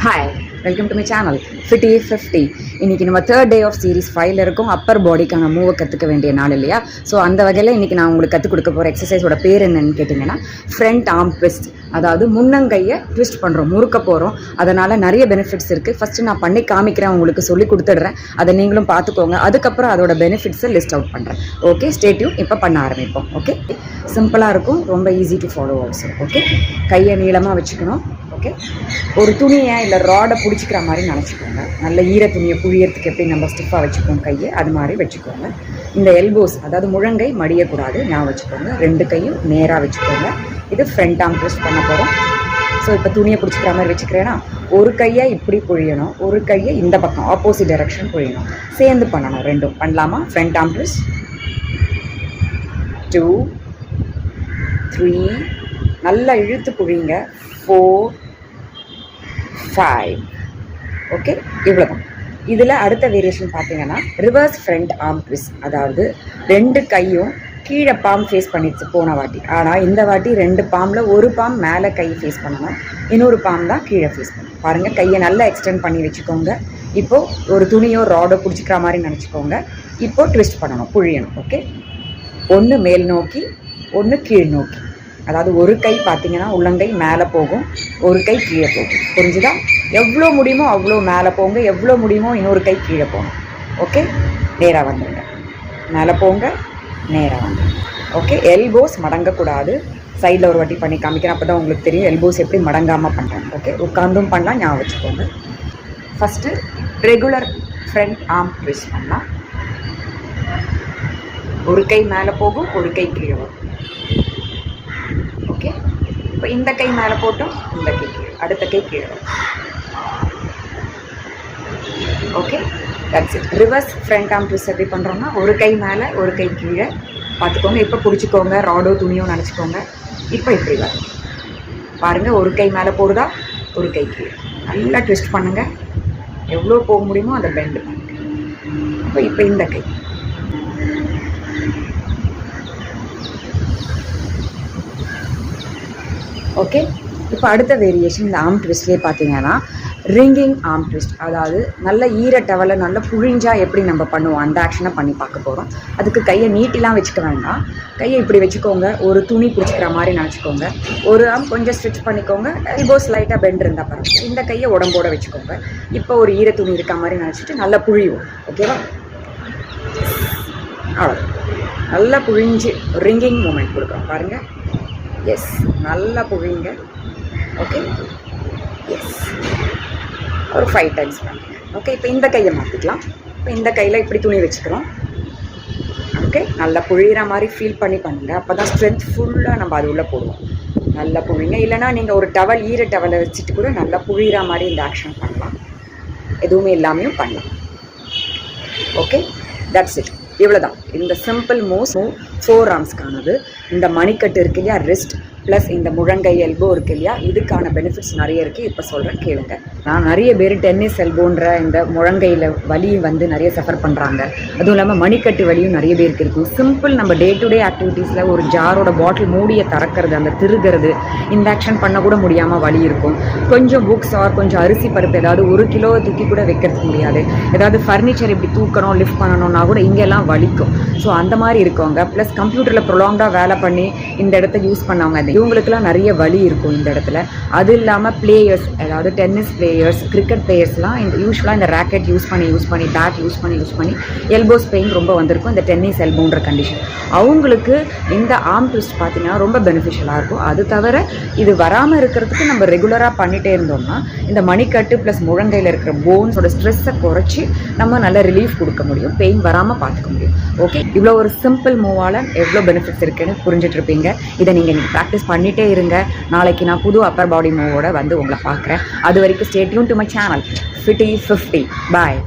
Hi, welcome to my channel fifty 50. இன்றைக்கி நம்ம third day of series 5ல் இருக்கும். அப்பர் பாடிக்கான மூவை கற்றுக்க வேண்டிய நாள் இல்லையா? ஸோ அந்த வகையில் இன்றைக்கி நான் உங்களுக்கு கற்றுக் கொடுக்க போகிற எக்ஸசைஸோட பேர் என்னன்னு கேட்டிங்கன்னா ஃப்ரண்ட் ஆர்ம் ட்விஸ்ட். அதாவது முன்னங்கையை ட்விஸ்ட் பண்ணுறோம், முறுக்க போகிறோம். அதனால் நிறைய பெனிஃபிட்ஸ் இருக்குது. ஃபஸ்ட்டு நான் பண்ணி காமிக்கிறேன், உங்களுக்கு சொல்லி கொடுத்துட்றேன். அதை நீங்களும் பார்த்துக்கோங்க. அதுக்கப்புறம் அதோட பெனிஃபிட்ஸை லிஸ்ட் அவுட் பண்ணுறேன். Okay, stay tune. இப்போ பண்ண ஆரம்பிப்போம். ஓகே, சிம்பிளாக இருக்கும், ரொம்ப easy to follow also. Okay, கையை நீளமாக வச்சுக்கணும். ஓகே, ஒரு துணியை இல்லை ராடை பிடிச்சிக்கிற மாதிரி நினச்சிக்கோங்க. நல்ல ஈர துணியை புழியறதுக்கு எப்படி நம்ம ஸ்டிஃபாக வச்சுக்கோங்க கையை, அது மாதிரி வச்சுக்கோங்க. இந்த எல்போஸ், அதாவது முழங்கை மடியக்கூடாது, ஞாபகம் வச்சுக்கோங்க. 2 கையும் நேராக வச்சுக்கோங்க. இது ஃப்ரண்ட் ஆர்ம் ட்விஸ்ட் பண்ண போகிறோம். ஸோ இப்போ துணியை பிடிச்சிக்கிற மாதிரி வச்சுக்கிறேன்னா ஒரு கையை இப்படி புழியணும், ஒரு கையை இந்த பக்கம் ஆப்போசிட் டைரக்ஷன் புழியணும். சேர்ந்து பண்ணணும், ரெண்டும் பண்ணலாமா? ஃப்ரண்ட் ஆர்ம் ட்விஸ்ட் 2 3, நல்லா இழுத்து புழிங்க. 4 5. ஓகே, இவ்வளோதான். இதில் அடுத்த வேரியேஷன் பார்த்தீங்கன்னா ரிவர்ஸ் ஃப்ரண்ட் ஆர்ம் ட்விஸ்ட். அதாவது 2 கையும் கீழே பாம் ஃபேஸ் பண்ணிடுச்சு போன வாட்டி. ஆனால் இந்த வாட்டி 2 பாமில் ஒரு பாம் மேலே கை ஃபேஸ் பண்ணணும், இன்னொரு பாம் தான் கீழே ஃபேஸ் பண்ணணும். பாருங்கள், கையை நல்லா எக்ஸ்டெண்ட் பண்ணி வச்சுக்கோங்க. இப்போது ஒரு துணியோ ராடோ பிடிச்சிக்கிற மாதிரி நினச்சிக்கோங்க. இப்போது ட்விஸ்ட் பண்ணணும், புழியணும். ஓகே, ஒன்று மேல் நோக்கி, ஒன்று கீழ் நோக்கி. அதாவது ஒரு கை பார்த்தீங்கன்னா உள்ளங்கை மேலே போகும், ஒரு கை கீழே போகும். புரிஞ்சுதா? எவ்வளோ முடியுமோ அவ்வளோ மேலே போங்க, எவ்வளோ முடியுமோ இன்னொரு கை கீழே போகணும். ஓகே, நேராக வந்துடுங்க. மேலே போங்க, நேராக வந்துடுங்க. ஓகே, எல்போஸ் மடங்கக்கூடாது. சைடில் ஒரு வாட்டி பண்ணி காமிக்கிறேன், அப்போ தான் உங்களுக்கு தெரியும் எல்போஸ் எப்படி மடங்காமல் பண்ணுறேன். ஓகே, உட்காந்தும் பண்ணலாம், ஞாபகம் வச்சுக்கோங்க. First regular front arm twist பண்ணலாம். ஒரு கை மேலே போகும், ஒரு கை கீழே வரும். ஓகே, இப்போ இந்த கை மேலே போட்டோம், இந்த கை கீழே, அடுத்த கை கீழே வரும். Okay, that's it. Reverse front arm twist எப்படி பண்ணுறோம்னா ஒரு கை மேலே ஒரு கை கீழே பார்த்துக்கோங்க. இப்போ பிடிச்சிக்கோங்க, ராடோ துணியோ நினச்சிக்கோங்க. இப்போ இப்படி வரும் பாருங்கள், ஒரு கை மேலே போடுதா, ஒரு கை கீழே. நல்லா ட்விஸ்ட் பண்ணுங்கள், எவ்வளோ போக முடியுமோ அதை பெண்ட் பண்ணுங்க. இப்போ இந்த கை. ஓகே, இப்போ அடுத்த வேரியேஷன் இந்த ஆர்ம் ட்விஸ்ட்லேயே பார்த்தீங்கன்னா ரிங்கிங் ஆர்ம் ட்விஸ்ட். அதாவது நல்ல ஈர டவலை நல்லா புழிஞ்சா எப்படி நம்ம பண்ணுவோம், அந்த ஆக்ஷனை பண்ணி பார்க்க போகிறோம். அதுக்கு கையை நீட்டிலாம் வச்சுக்க வேண்டாம், கையை இப்படி வச்சுக்கோங்க. ஒரு துணி பிடிச்சிக்கிற மாதிரி நினச்சிக்கோங்க. ஒரு ஆர்ம் கொஞ்சம் ஸ்ட்ரிச் பண்ணிக்கோங்க, எல்போஸ் லைட்டாக பெண்ட் இருந்தால் பரவாயில்ல. இந்த கையை உடம்போட வச்சுக்கோங்க. இப்போ ஒரு ஈர துணி இருக்க மாதிரி நினச்சிட்டு நல்லா புழிவோம். ஓகேவா? அவ்வளோ நல்லா புழிஞ்சு ரிங்கிங் மூமெண்ட் கொடுக்குறோம் பாருங்கள். எஸ், நல்லா புழிங்க. ஓகே, எஸ், ஒரு 5 டைம்ஸ் பண்ணுங்க. ஓகே, இப்போ இந்த கையை மாற்றிக்கலாம். இப்போ இந்த கையில் இப்படி துணி வச்சுக்கிறோம். ஓகே, நல்லா புழிகிற மாதிரி ஃபீல் பண்ணி பண்ணுங்கள். அப்போ தான் ஸ்ட்ரென்த் ஃபுல்லாக நம்ம அது உள்ளே போடுவோம். நல்லா புழிங்க. இல்லைனா நீங்கள் ஒரு டவல், ஈர டவலை வச்சுட்டு கூட நல்லா புழிகிற மாதிரி இந்த ஆக்ஷன் பண்ணலாம். எதுவுமே இல்லாமையும் பண்ணலாம். Okay, that's it. இவ்வளோதான். இந்த சிம்பிள் மூவ்ஸ் 4 ஆர்ம்ஸ்க்கானது. இந்த மணிக்கட்டு இருக்கு இல்லையா, ரிஸ்ட் ப்ளஸ் இந்த முழங்கை எல்போ இருக்கு இல்லையா, இதுக்கான பெனிஃபிட்ஸ் நிறைய இருக்குது. இப்போ சொல்கிறேன், கேளுங்க. நான் நிறைய பேர் டென்னிஸ் எல்போன்ற இந்த முழங்கையில் வலி வந்து நிறைய சஃபர் பண்ணுறாங்க. அதுவும் இல்லாமல் மணிக்கட்டு வலியும் நிறைய பேருக்கு இருக்கும். சிம்பிள் நம்ம டே டு டே ஆக்டிவிட்டீஸில் ஒரு ஜாரோட பாட்டில் மூடியை திறக்கிறது, அந்த திருகிறது, இந்த ஆக்ஷன் பண்ண கூட முடியாமல் வலி இருக்கும். கொஞ்சம் புக்ஸ் ஆர் கொஞ்சம் அரிசி பருப்பு ஏதாவது 1 கிலோ தூக்கி கூட வைக்கிறதுக்கு முடியாது. ஏதாவது ஃபர்னிச்சர் இப்படி தூக்கணும், லிஃப்ட் பண்ணணும்னா கூட இங்கெல்லாம் வலிக்கும். ஸோ அந்த மாதிரி இருக்கவங்க, ப்ளஸ் கம்ப்யூட்டரில் ப்ரொலாங்காக வேலை பண்ணி இந்த இடத்த யூஸ் பண்ணவங்க, இவங்களுக்குலாம் நிறைய வலி இருக்கும் இந்த இடத்துல. அது இல்லாமல் பிளேயர்ஸ், அதாவது டென்னிஸ் பிளேயர்ஸ், கிரிக்கெட் பிளேயர்ஸ்லாம் இந்த யூஸ்வலாக இந்த ராக்கெட் யூஸ் பண்ணி பேட் யூஸ் பண்ணி எல்போஸ் பெயின் ரொம்ப வந்திருக்கும். இந்த டென்னிஸ் எல்போன்ற கண்டிஷன் அவங்களுக்கு இந்த ஆர்ம் ட்விஸ்ட் பார்த்தீங்கன்னா ரொம்ப பெனிஃபிஷியலாக இருக்கும். அது தவிர இது வராமல் இருக்கிறதுக்கு நம்ம ரெகுலராக பண்ணிகிட்டே இருந்தோம்னா இந்த மணிக்கட்டு ப்ளஸ் முழங்கையில் இருக்கிற போன்ஸோட ஸ்ட்ரெஸ்ஸை குறைச்சி நம்ம நல்ல ரிலீஃப் கொடுக்க முடியும், பெயின் வராமல் பார்த்துக்க முடியும். ஓகே, இவ்வளோ ஒரு சிம்பிள் மூவால் எவ்வளோ பெனிஃபிட்ஸ் இருக்குன்னு புரிஞ்சுட்டு இருப்பீங்க. இதை நீங்கள் ப்ராக்டிஸ் பண்ணிகிட்டே இருங்க. நாளைக்கு நான் புது அப்பர் பாடி மூவோட வந்து உங்களை பார்க்குறேன். அது வரைக்கும் stay tune to my channel fifty 50. Bye.